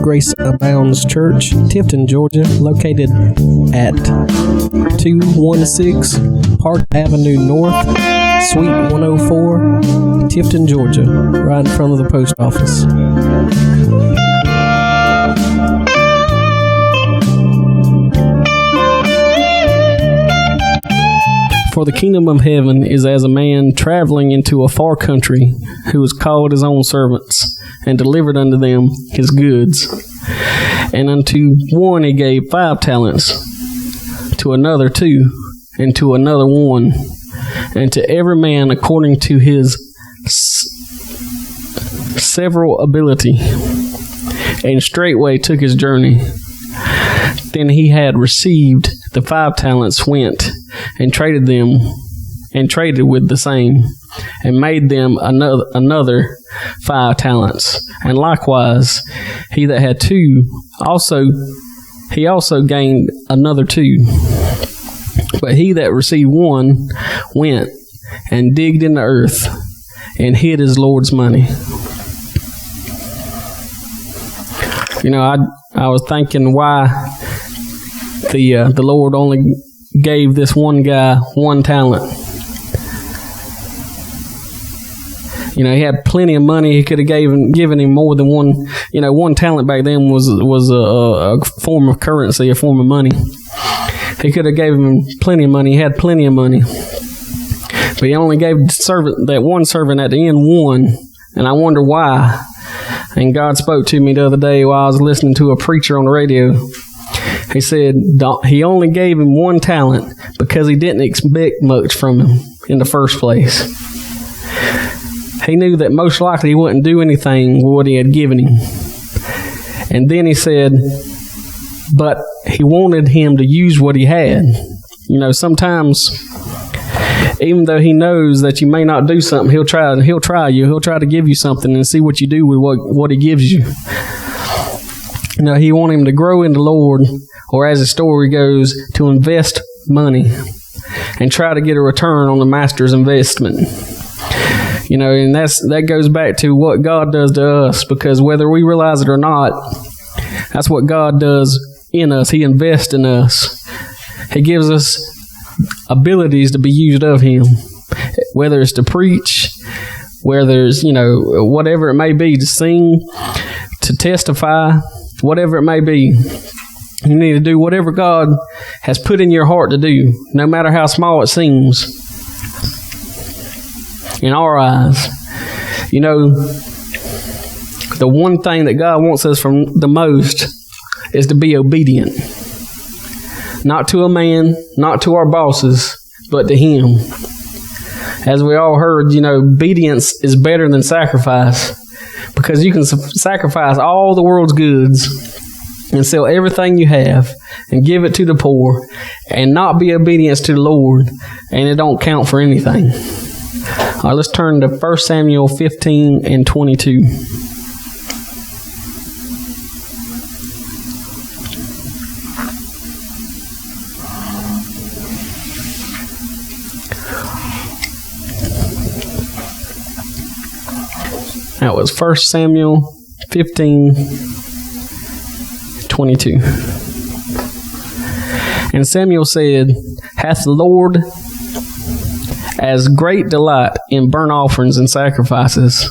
Grace Abounds Church, Tifton, Georgia, located at 216 Park Avenue North, Suite 104, Tifton, Georgia, right in front of the post office. For the kingdom of heaven is as a man traveling into a far country, who was called his own servants, and delivered unto them his goods. And unto one he gave 5 talents, to another 2, and to another 1, and to every man according to his several ability. And straightway took his journey. Then he had received the 5 talents, went and traded with the same, and made them another 5 talents. And likewise he that had 2 also gained another 2. But he that received 1 went and digged in the earth and hid his Lord's money. You know, I was thinking why the Lord only gave this one guy 1 talent. You know, he had plenty of money. He could have given him more than one. You know, 1 talent back then was a form of currency, a form of money. He could have gave him plenty of money. He had plenty of money, but he only gave that one servant at the end 1, and I wonder why. And God spoke to me the other day while I was listening to a preacher on the radio. He said he only gave him 1 talent because he didn't expect much from him in the first place. He knew that most likely he wouldn't do anything with what he had given him. And then he said, but he wanted him to use what he had. You know, sometimes, even though he knows that you may not do something, he'll try you. He'll try to give you something and see what you do with what he gives you. You know, he wanted him to grow in the Lord, or as the story goes, to invest money and try to get a return on the master's investment. You know, and that goes back to what God does to us, because whether we realize it or not, that's what God does in us. He invests in us. He gives us abilities to be used of Him, whether it's to preach, whether it's, you know, whatever it may be, to sing, to testify, whatever it may be. You need to do whatever God has put in your heart to do, no matter how small it seems in our eyes. You know, the one thing that God wants us from the most is to be obedient. Not to a man, not to our bosses, but to Him. As we all heard, you know, obedience is better than sacrifice, because you can sacrifice all the world's goods and sell everything you have and give it to the poor and not be obedient to the Lord, and it don't count for anything. All right, let's turn to 1 Samuel 15 and 22. That was 1 Samuel 15:22. And Samuel said, hath the Lord as great delight in burnt offerings and sacrifices,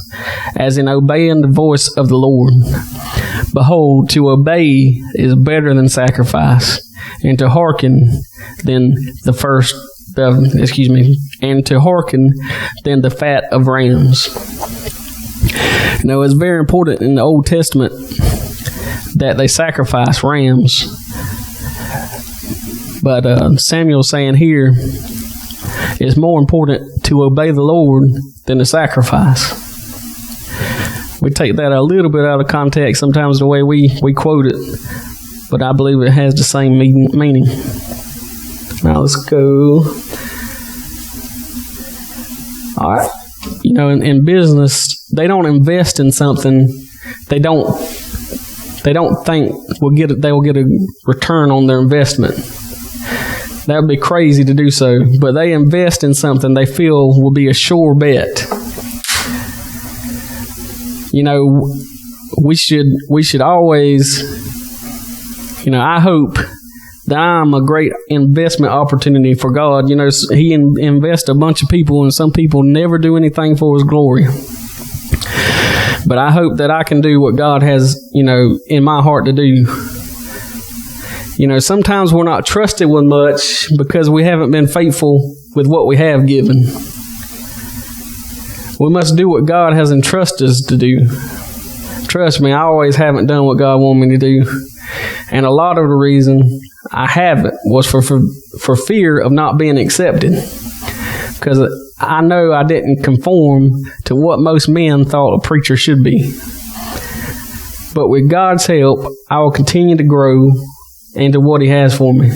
as in obeying the voice of the Lord. Behold, to obey is better than sacrifice, and to hearken than and to hearken than the fat of rams. You know, it's very important in the Old Testament that they sacrifice rams. But Samuel's saying here, it's more important to obey the Lord than to sacrifice. We take that a little bit out of context sometimes the way we quote it, but I believe it has the same meaning. Now let's go. All right. You know, in business, they don't invest in something they don't think they will get a return on their investment. That would be crazy to do so. But they invest in something they feel will be a sure bet. You know, we should always, you know, I hope that I'm a great investment opportunity for God. You know, He invests a bunch of people, and some people never do anything for His glory. But I hope that I can do what God has, you know, in my heart to do. You know, sometimes we're not trusted with much because we haven't been faithful with what we have given. We must do what God has entrusted us to do. Trust me, I always haven't done what God wanted me to do. And a lot of the reason I haven't was for fear of not being accepted. Because I know I didn't conform to what most men thought a preacher should be. But with God's help, I will continue to grow into what He has for me.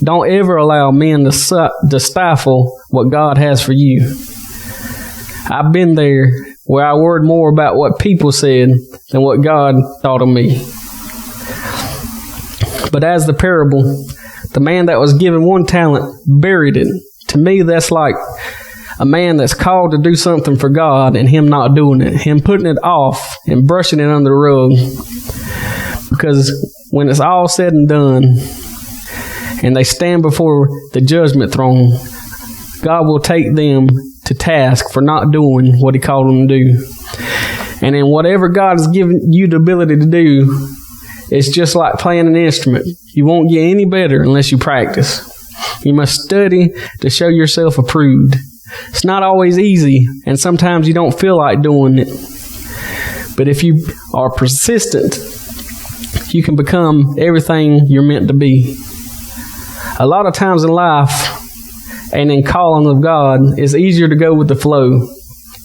Don't ever allow men to stifle what God has for you. I've been there where I worried more about what people said than what God thought of me. But as the parable, the man that was given 1 talent buried it. To me, that's like a man that's called to do something for God and him not doing it. Him putting it off and brushing it under the rug. Because when it's all said and done and they stand before the judgment throne, God will take them to task for not doing what He called them to do. And in whatever God has given you the ability to do, it's just like playing an instrument. You won't get any better unless you practice. You must study to show yourself approved. It's not always easy, and sometimes you don't feel like doing it. But if you are persistent, you can become everything you're meant to be. A lot of times in life and in calling of God, it's easier to go with the flow,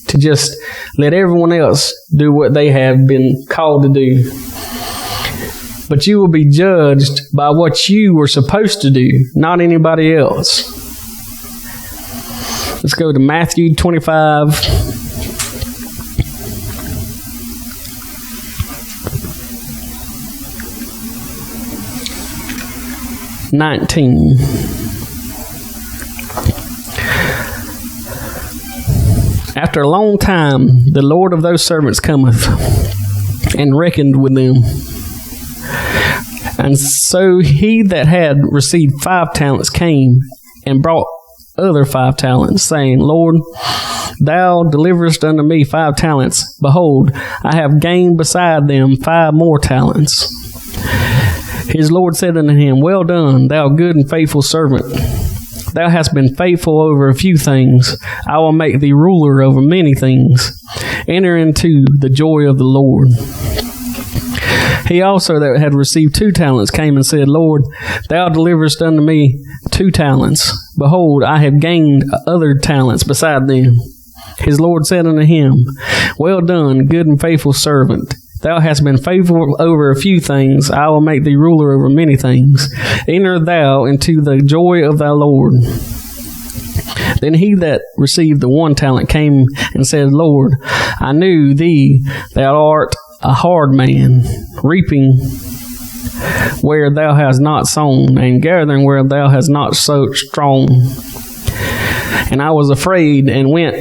to just let everyone else do what they have been called to do. But you will be judged by what you were supposed to do, not anybody else. Let's go to Matthew 25. 19. After a long time, the Lord of those servants cometh, and reckoned with them. And so he that had received 5 talents came, and brought other 5 talents, saying, Lord, thou deliverest unto me 5 talents. Behold, I have gained beside them 5 more talents. His Lord said unto him, Well done, thou good and faithful servant. Thou hast been faithful over a few things. I will make thee ruler over many things. Enter into the joy of the Lord. He also that had received 2 talents came and said, Lord, thou deliverest unto me 2 talents. Behold, I have gained other talents beside them. His Lord said unto him, Well done, good and faithful servant. Thou hast been faithful over a few things. I will make thee ruler over many things. Enter thou into the joy of thy Lord. Then he that received the 1 talent came and said, Lord, I knew thee, thou art a hard man, reaping where thou hast not sown, and gathering where thou hast not sowed strong. And I was afraid, and went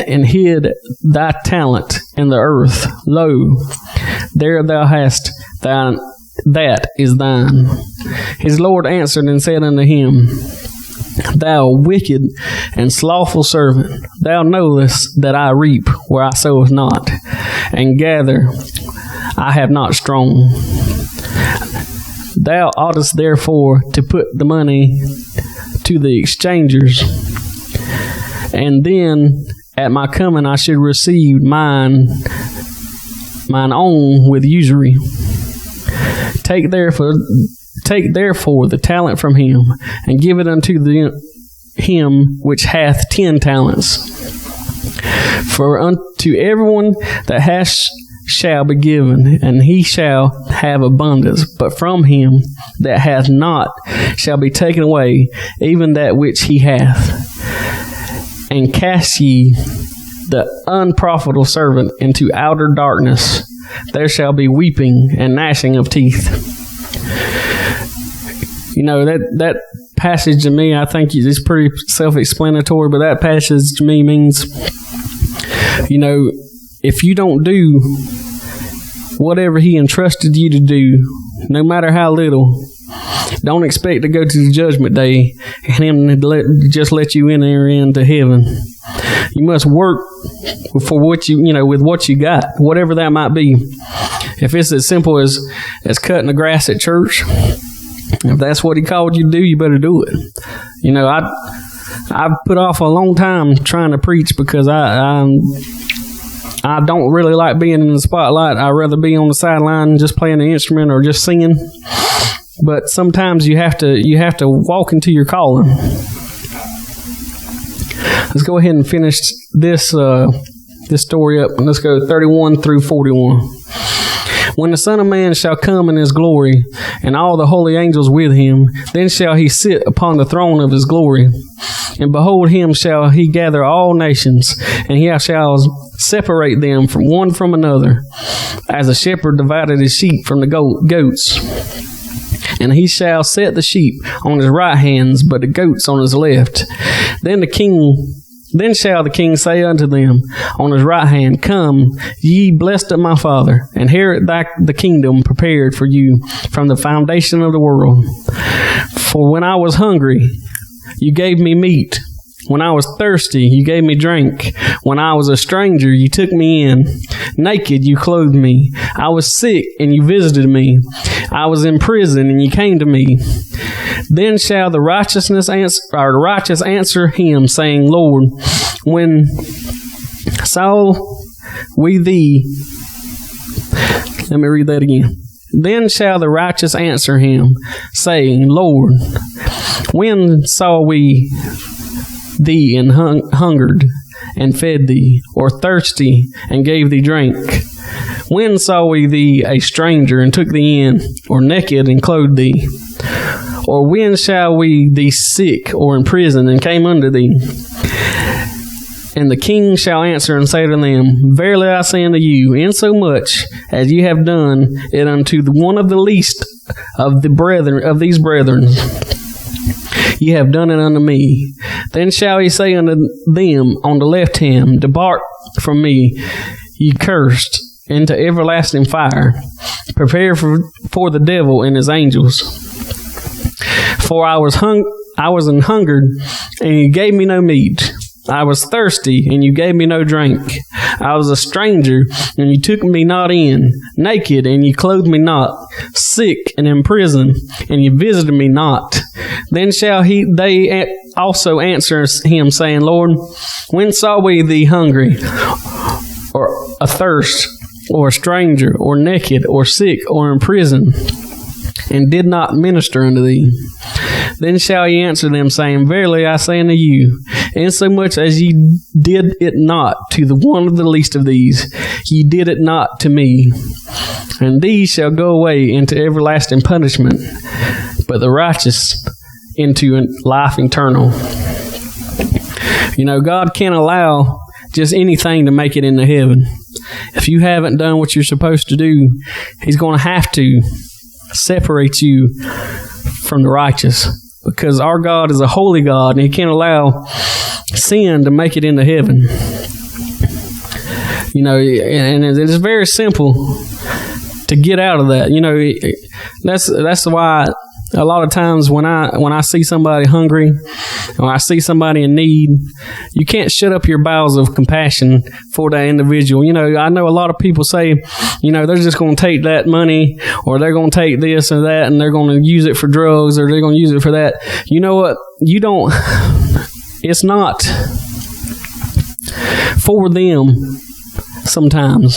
and hid thy talent in the earth. Lo, there thou hast thine, that is thine. His Lord answered and said unto him, Thou wicked and slothful servant, thou knowest that I reap where I soweth not, and gather I have not strong. Thou oughtest therefore to put the money to the exchangers, and then at my coming I should receive mine own with usury. Take therefore the talent from him, and give it unto him which hath 10 talents. For unto everyone that hath shall be given, and he shall have abundance. But from him that hath not shall be taken away even that which he hath. And cast ye the unprofitable servant into outer darkness. There shall be weeping and gnashing of teeth. You know, that passage to me, I think it's pretty self-explanatory, but that passage to me means, you know, if you don't do whatever he entrusted you to do, no matter how little, don't expect to go to the judgment day and him to just let you enter into heaven. You must work for what with what you got, whatever that might be. If it's as simple as cutting the grass at church, if that's what he called you to do, you better do it. You know, I've put off a long time trying to preach because I don't really like being in the spotlight. I'd rather be on the sideline just playing the instrument or just singing. But sometimes you have to walk into your calling. Let's go ahead and finish this story up. Let's go 31 through 41. When the Son of Man shall come in his glory, and all the holy angels with him, then shall he sit upon the throne of his glory. And behold, him shall he gather all nations, and he shall separate them from one from another, as a shepherd divided his sheep from the goats. And he shall set the sheep on his right hands, but the goats on his left. Then shall the king say unto them on his right hand, Come, ye blessed of my Father, inherit the kingdom prepared for you from the foundation of the world. For when I was hungry, you gave me meat. When I was thirsty, you gave me drink. When I was a stranger, you took me in. Naked, you clothed me. I was sick, and you visited me. I was in prison, and you came to me. Then shall the righteous answer him, saying, Lord, when saw we thee... Let me read that again. Then shall the righteous answer him, saying, Lord, when saw we thee and hungered and fed thee, or thirsty and gave thee drink? When saw we thee a stranger and took thee in, or naked and clothed thee? Or when shall we thee sick or in prison and came unto thee? And the king shall answer and say to them, Verily I say unto you, insomuch as ye have done it unto one of the least of these brethren, ye have done it unto me. Then shall he say unto them on the left hand, Depart from me, ye cursed, into everlasting fire, prepared for the devil and his angels. For I was an hungered, and you gave me no meat. I was thirsty, and you gave me no drink. I was a stranger, and you took me not in. Naked, and you clothed me not. Sick, and in prison, and you visited me not. Then shall they also answer him, saying, Lord, when saw we thee hungry, or athirst, or a stranger, or naked, or sick, or in prison, and did not minister unto thee? Then shall he answer them, saying, Verily I say unto you, insomuch as ye did it not to the one of the least of these, ye did it not to me. And these shall go away into everlasting punishment, but the righteous into life eternal. You know, God can't allow just anything to make it into heaven. If you haven't done what you're supposed to do, he's going to have to separate you from the righteous, because our God is a holy God, and he can't allow sin to make it into heaven. You know, and it's very simple to get out of that. You know, that's why a lot of times when I see somebody hungry, when I see somebody in need, you can't shut up your bowels of compassion for that individual. You know, I know a lot of people say, you know, they're just going to take that money, or they're going to take this or that, and they're going to use it for drugs, or they're going to use it for that. You know what? It's not for them. Sometimes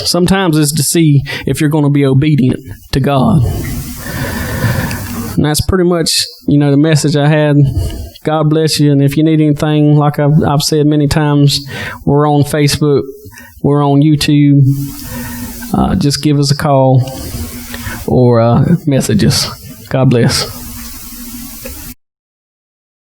it's to see if you're going to be obedient to God. And that's pretty much, you know, the message I had. God bless you. And if you need anything, like I've said many times, we're on Facebook, we're on YouTube. Just give us a call or message us. God bless.